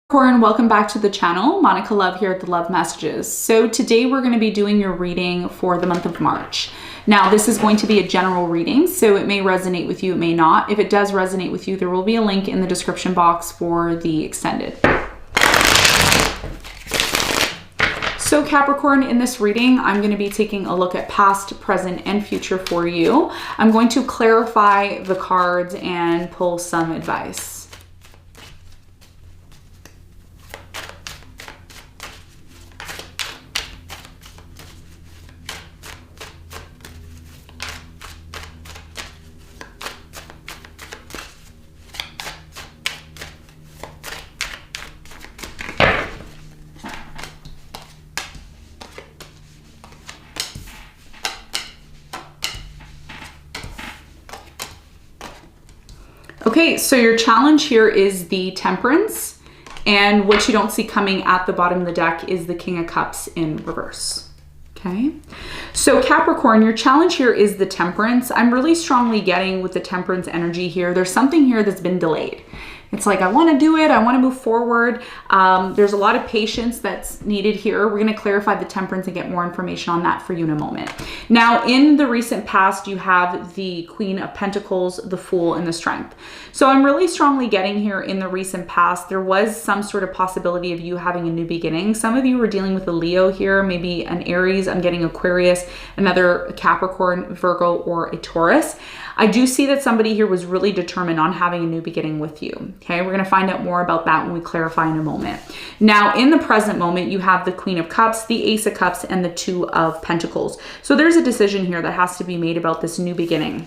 Capricorn, welcome back to the channel. Monica Love here at the Love Messages. So today we're going to be doing your reading for the month of March. Now this is going to be a general reading, so it may resonate with you, it may not. If it does resonate with you, there will be a link in the description box for the extended. So Capricorn, in this reading, I'm going to be taking a look at past, present, and future for you. I'm going to clarify the cards and pull some advice. Okay, so your challenge here is the Temperance, and what you don't see coming at the bottom of the deck is the King of Cups in reverse. Okay, so Capricorn, your challenge here is the Temperance. I'm really strongly getting with the Temperance energy here. There's something here that's been delayed. It's like, I want to do it. I want to move forward. There's a lot of patience that's needed here. We're going to clarify the Temperance and get more information on that for you in a moment. Now, in the recent past, you have the Queen of Pentacles, the Fool, and the Strength. So I'm really strongly getting here in the recent past, there was some sort of possibility of you having a new beginning. Some of you were dealing with a Leo here, maybe an Aries. I'm getting Aquarius, another Capricorn, Virgo, or a Taurus. I do see that somebody here was really determined on having a new beginning with you. Okay, we're going to find out more about that when we clarify in a moment. Now, in the present moment, you have the Queen of Cups, the Ace of Cups, and the Two of Pentacles. So there's a decision here that has to be made about this new beginning.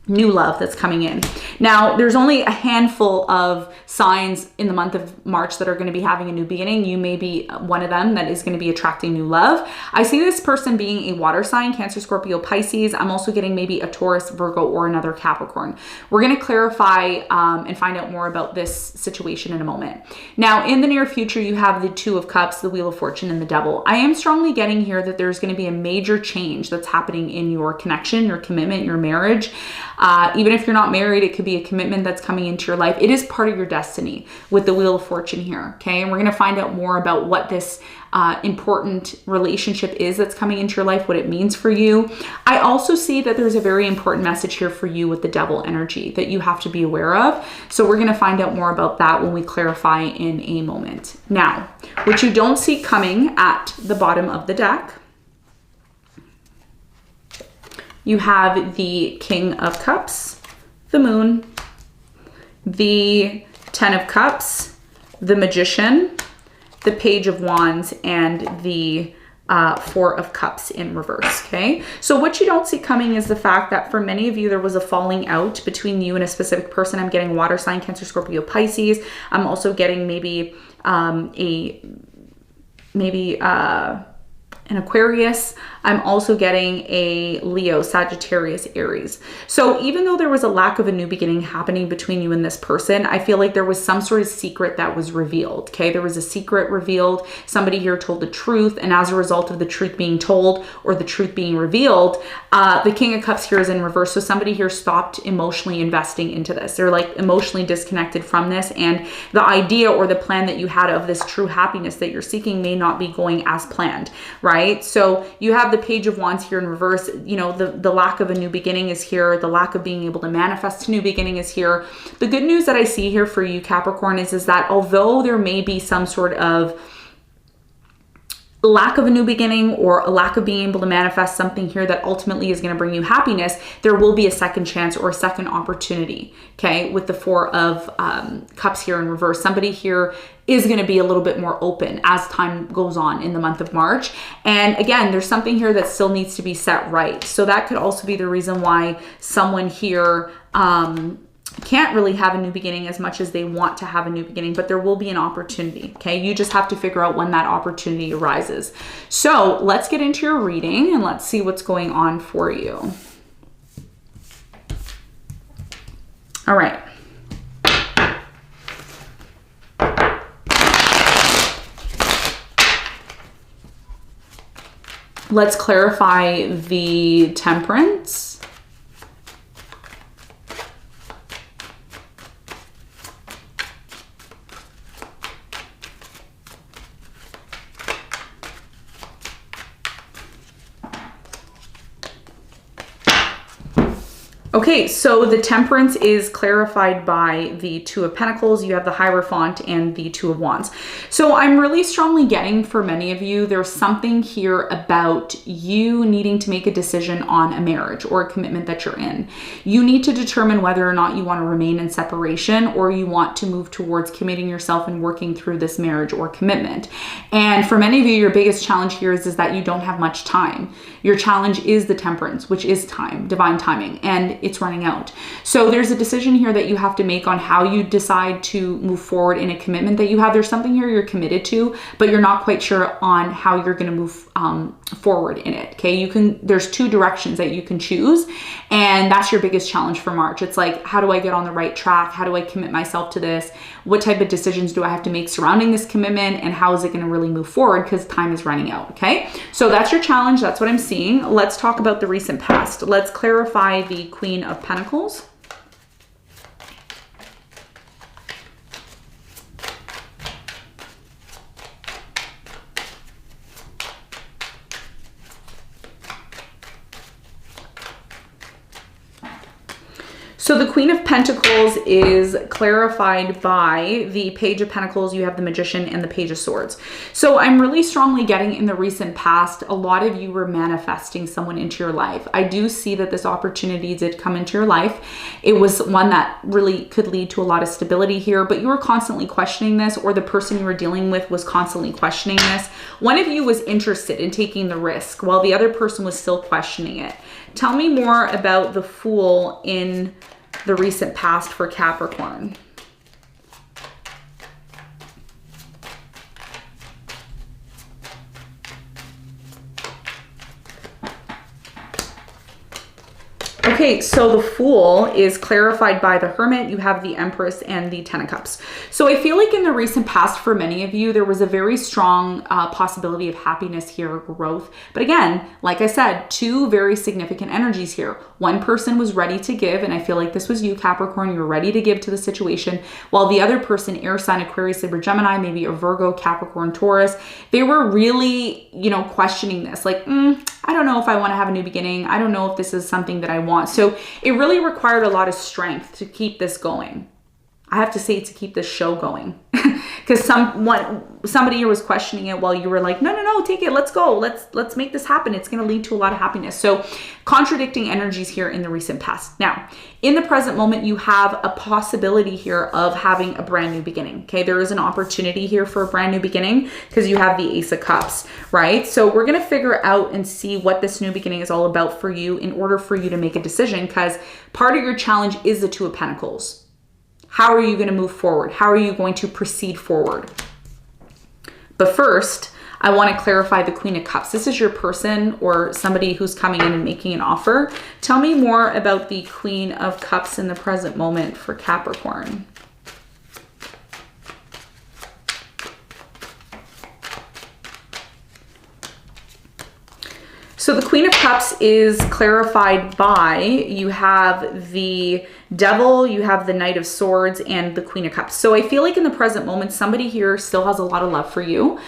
New love that's coming in. Now, there's only a handful of signs in the month of March that are going to be having a new beginning. You may be one of them that is going to be attracting new love. I see this person being a water sign, Cancer, Scorpio, Pisces. I'm also getting maybe a Taurus, Virgo, or another Capricorn. We're going to clarify and find out more about this situation in a moment. Now, in the near future, you have the Two of Cups, the Wheel of Fortune, and the Devil. I am strongly getting here that there's going to be a major change that's happening in your connection, your commitment, your marriage. Even if you're not married, it could be a commitment that's coming into your life. It is part of your destiny with the Wheel of Fortune here, okay? And we're going to find out more about what this important relationship is that's coming into your life, what it means for you. I also see that there's a very important message here for you with the Devil energy that you have to be aware of. So we're going to find out more about that when we clarify in a moment. Now, what you don't see coming at the bottom of the deck, you have the King of Cups, the Moon, the Ten of Cups, the Magician, the Page of Wands, and the Four of Cups in reverse, okay? So what you don't see coming is the fact that for many of you, there was a falling out between you and a specific person. I'm getting water sign, Cancer, Scorpio, Pisces. I'm also getting maybe an Aquarius. I'm also getting a Leo, Sagittarius, Aries. So even though there was a lack of a new beginning happening between you and this person, I feel like there was some sort of secret that was revealed, okay? There was a secret revealed. Somebody here told the truth, and as a result of the truth being told or the truth being revealed, the King of Cups here is in reverse. So somebody here stopped emotionally investing into this. They're like emotionally disconnected from this, and the idea or the plan that you had of this true happiness that you're seeking may not be going as planned, right? So you have the Page of Wands here in reverse. You know, the lack of a new beginning is here. The lack of being able to manifest a new beginning is here. The good news that I see here for you, Capricorn, is that although there may be some sort of lack of a new beginning or a lack of being able to manifest something here that ultimately is going to bring you happiness, there will be a second chance or a second opportunity, okay? With the Four of Cups here in reverse, somebody here is going to be a little bit more open as time goes on in the month of March. And again, there's something here that still needs to be set right. So that could also be the reason why someone here can't really have a new beginning as much as they want to have a new beginning, but there will be an opportunity, okay? You just have to figure out when that opportunity arises. So let's get into your reading and let's see what's going on for you. All right. Let's clarify the Temperance. Okay, so the Temperance is clarified by the Two of Pentacles. You have the Hierophant and the Two of Wands. So I'm really strongly getting, for many of you, there's something here about you needing to make a decision on a marriage or a commitment that you're in. You need to determine whether or not you want to remain in separation or you want to move towards committing yourself and working through this marriage or commitment. And for many of you, your biggest challenge here is that you don't have much time. Your challenge is the Temperance, which is time, divine timing, and it's running out. So there's a decision here that you have to make on how you decide to move forward in a commitment that you have. There's something here you're committed to, but you're not quite sure on how you're going to move forward in it. Okay, there's two directions that you can choose, and that's your biggest challenge for March. It's like, how do I get on the right track? How do I commit myself to this? What type of decisions do I have to make surrounding this commitment, and how is it going to really move forward, because time is running out. Okay, so that's your challenge. That's what I'm seeing. Let's talk about the recent past. Let's clarify the Queen of Pentacles. So the Queen of Pentacles is clarified by the Page of Pentacles. You have the Magician and the Page of Swords. So I'm really strongly getting, in the recent past, a lot of you were manifesting someone into your life. I do see that this opportunity did come into your life. It was one that really could lead to a lot of stability here, but you were constantly questioning this, or the person you were dealing with was constantly questioning this. One of you was interested in taking the risk while the other person was still questioning it. Tell me more about the Fool in the recent past for Capricorn. Okay, so the Fool is clarified by the Hermit. You have the Empress and the Ten of Cups. So I feel like in the recent past, for many of you, there was a very strong possibility of happiness here, growth. But again, like I said, two very significant energies here. One person was ready to give, and I feel like this was you, Capricorn. You were ready to give to the situation, while the other person, air sign, Aquarius, Libra, Gemini, maybe a Virgo, Capricorn, Taurus, they were really, questioning this. Like, I don't know if I want to have a new beginning. I don't know if this is something that I want. So it really required a lot of strength to keep this going. I have to say, to keep this show going, because somebody here was questioning it while you were like, no, take it. Let's go. Let's make this happen. It's going to lead to a lot of happiness. So contradicting energies here in the recent past. Now, in the present moment, you have a possibility here of having a brand new beginning. Okay. There is an opportunity here for a brand new beginning because you have the Ace of Cups, right? So we're going to figure out and see what this new beginning is all about for you in order for you to make a decision, because part of your challenge is the Two of Pentacles. How are you going to move forward? How are you going to proceed forward? But first, I want to clarify the Queen of Cups. This is your person or somebody who's coming in and making an offer. Tell me more about the Queen of Cups in the present moment for Capricorn. So the Queen of Cups is clarified by, you have the Devil, you have the Knight of Swords, and the Queen of Cups. So I feel like in the present moment, somebody here still has a lot of love for you.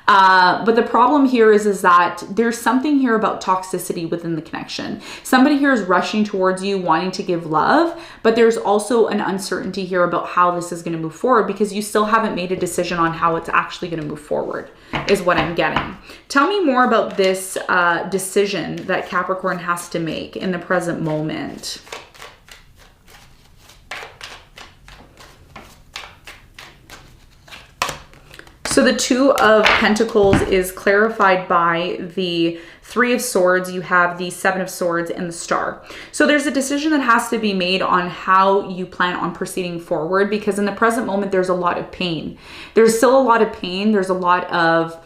But the problem here is that there's something here about toxicity within the connection. Somebody here is rushing towards you, wanting to give love, but there's also an uncertainty here about how this is going to move forward, because you still haven't made a decision on how it's actually going to move forward, is what I'm getting. Tell me more about this decision that Capricorn has to make in the present moment. So the Two of Pentacles is clarified by the Three of Swords. You have the Seven of Swords and the Star. So there's a decision that has to be made on how you plan on proceeding forward, because in the present moment, there's a lot of pain. There's still a lot of pain. There's a lot of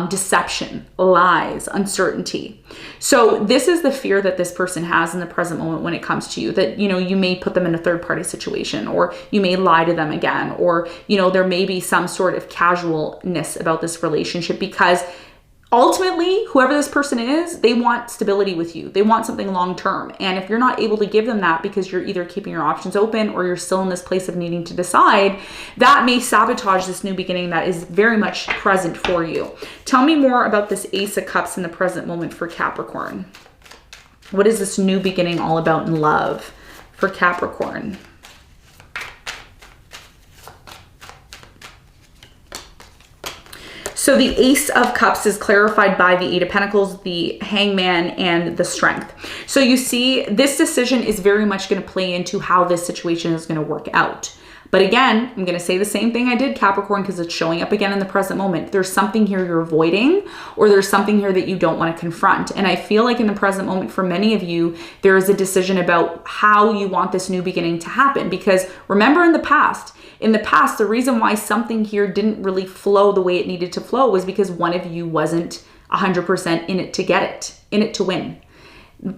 deception, lies, uncertainty. So this is the fear that this person has in the present moment when it comes to you, that, you may put them in a third party situation, or you may lie to them again, or, there may be some sort of casualness about this relationship, because ultimately, whoever this person is, they want stability with you. They want something long-term. And if you're not able to give them that because you're either keeping your options open or you're still in this place of needing to decide, that may sabotage this new beginning that is very much present for you. Tell me more about this Ace of Cups in the present moment for Capricorn. What is this new beginning all about in love? for Capricorn. So the Ace of Cups is clarified by the Eight of Pentacles, the Hangman, and the Strength. So you see, this decision is very much going to play into how this situation is going to work out. But again, I'm going to say the same thing I did, Capricorn, because it's showing up again in the present moment. There's something here you're avoiding, or there's something here that you don't want to confront. And I feel like in the present moment, for many of you, there is a decision about how you want this new beginning to happen. Because remember, in the past, the reason why something here didn't really flow the way it needed to flow was because one of you wasn't 100% in it to get it, in it to win.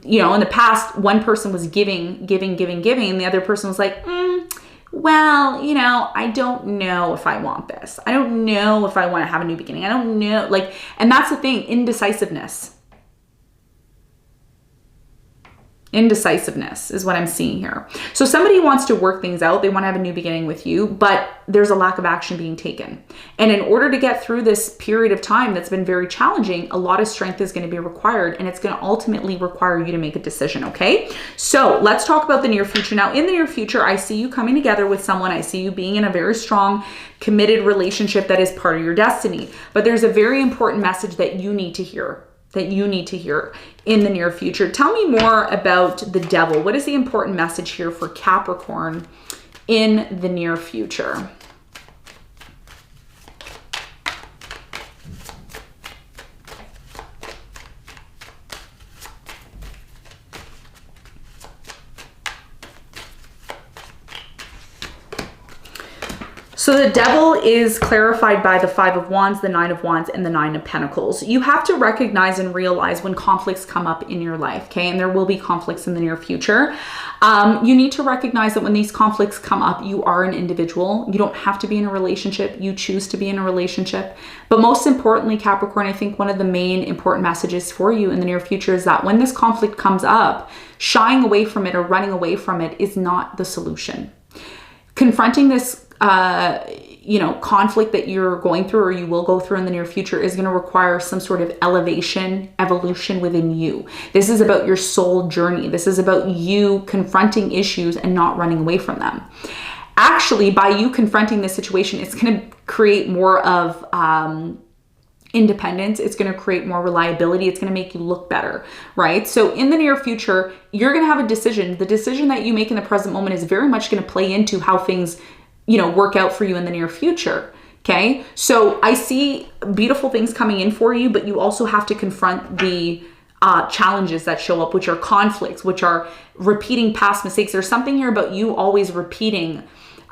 You know, in the past, one person was giving, and the other person was like, well, you know, I don't know if I want this. I don't know if I want to have a new beginning. I don't know, like, and that's the thing, indecisiveness. Indecisiveness is what I'm seeing here. So somebody wants to work things out. They want to have a new beginning with you, but there's a lack of action being taken. And in order to get through this period of time that's been very challenging, a lot of strength is going to be required, and it's going to ultimately require you to make a decision, okay? So let's talk about the near future. Now, in the near future, I see you coming together with someone. I see you being in a very strong, committed relationship that is part of your destiny. But there's a very important message that you need to hear, in the near future. Tell me more about the Devil. What is the important message here for Capricorn in the near future? So the Devil is clarified by the Five of Wands, the Nine of Wands, and the Nine of Pentacles. You have to recognize and realize when conflicts come up in your life, okay? And there will be conflicts in the near future. You need to recognize that when these conflicts come up, you are an individual. You don't have to be in a relationship. You choose to be in a relationship. But most importantly, Capricorn, I think one of the main important messages for you in the near future is that when this conflict comes up, shying away from it or running away from it is not the solution. Confronting this conflict that you're going through or you will go through in the near future is going to require some sort of evolution within you. This is about your soul journey. This is about you confronting issues and not running away from them. Actually, by you confronting this situation, it's going to create more of independence. It's going to create more reliability. It's going to make you look better, right? So in the near future, you're going to have a decision. The decision that you make in the present moment is very much going to play into how things work out for you in the near future. Okay. So I see beautiful things coming in for you, but you also have to confront the challenges that show up, which are conflicts, which are repeating past mistakes. There's something here about you always repeating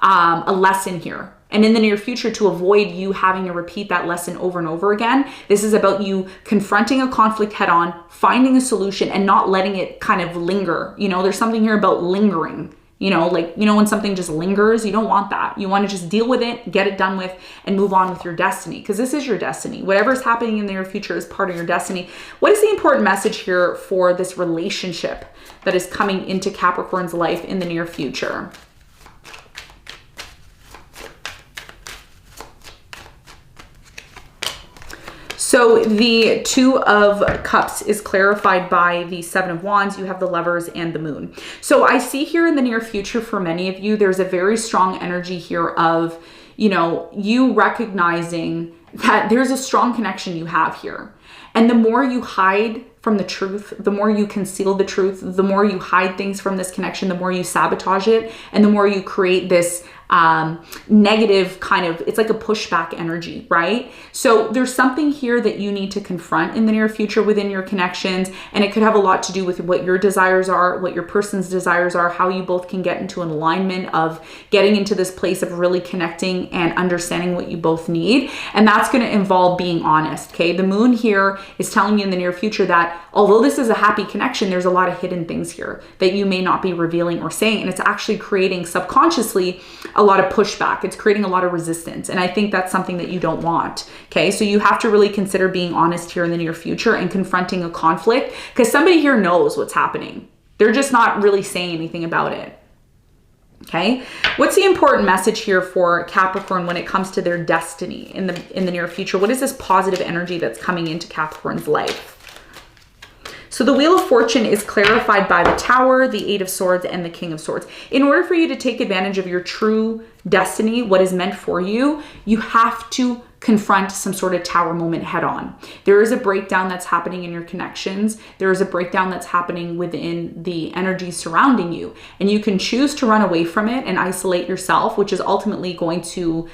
a lesson here. And in the near future, to avoid you having to repeat that lesson over and over again, this is about you confronting a conflict head on, finding a solution, and not letting it kind of linger. There's something here about lingering. When something just lingers, you don't want that. You want to just deal with it, get it done with, and move on with your destiny, because this is your destiny. Whatever's happening in the near future is part of your destiny. What is the important message here for this relationship that is coming into Capricorn's life in the near future? So the Two of Cups is clarified by the Seven of Wands. You have the Lovers and the Moon. So I see here in the near future for many of you, there's a very strong energy here of, you recognizing that there's a strong connection you have here. And the more you hide from the truth, the more you conceal the truth, the more you hide things from this connection, the more you sabotage it, and the more you create this negative kind of, it's like a pushback energy, right? So there's something here that you need to confront in the near future within your connections, and it could have a lot to do with what your desires are, what your person's desires are, how you both can get into an alignment of getting into this place of really connecting and understanding what you both need. And that's going to involve being honest, okay? The Moon here is telling you in the near future that although this is a happy connection, there's a lot of hidden things here that you may not be revealing or saying, and it's actually creating subconsciously a lot of pushback. It's creating a lot of resistance. And I think that's something that you don't want. Okay. So you have to really consider being honest here in the near future and confronting a conflict, because somebody here knows what's happening. They're just not really saying anything about it. Okay. What's the important message here for Capricorn when it comes to their destiny in the near future? What is this positive energy that's coming into Capricorn's life? So So the Wheel of Fortune is clarified by the Tower, the Eight of Swords, and the King of Swords. In order for you to take advantage of your true destiny, what is meant for you, you have to confront some sort of Tower moment head on. There is a breakdown that's happening in your connections. There is a breakdown that's happening within the energy surrounding you. And you can choose to run away from it and isolate yourself, which is ultimately going to,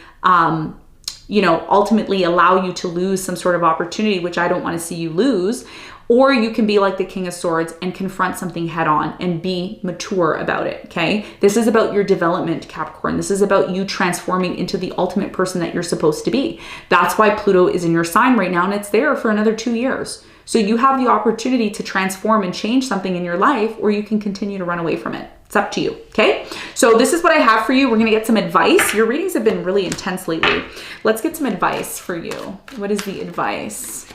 ultimately allow you to lose some sort of opportunity, which I don't want to see you lose. Or you can be like the King of Swords and confront something head on and be mature about it, okay? This is about your development, Capricorn. This is about you transforming into the ultimate person that you're supposed to be. That's why Pluto is in your sign right now, and it's there for another 2 years. So you have the opportunity to transform and change something in your life, or you can continue to run away from it. It's up to you, okay? So this is what I have for you. We're gonna get some advice. Your readings have been really intense lately. Let's get some advice for you. What is the advice?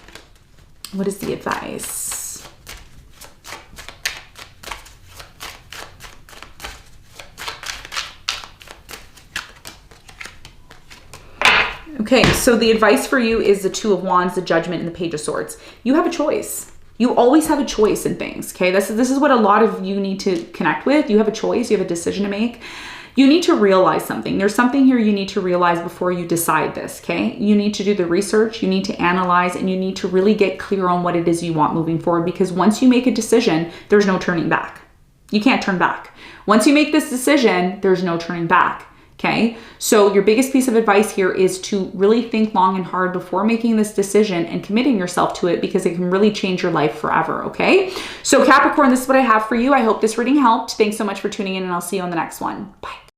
What is the advice? Okay, so the advice for you is the Two of Wands, the Judgment, and the Page of Swords. You have a choice. You always have a choice in things, okay? This is what a lot of you need to connect with. You have a choice. You have a decision to make. You need to realize something. There's something here you need to realize before you decide this, okay? You need to do the research, you need to analyze, and you need to really get clear on what it is you want moving forward, because once you make a decision, there's no turning back. You can't turn back. Once you make this decision, there's no turning back, okay? So your biggest piece of advice here is to really think long and hard before making this decision and committing yourself to it, because it can really change your life forever, okay? So Capricorn, this is what I have for you. I hope this reading helped. Thanks so much for tuning in, and I'll see you on the next one. Bye.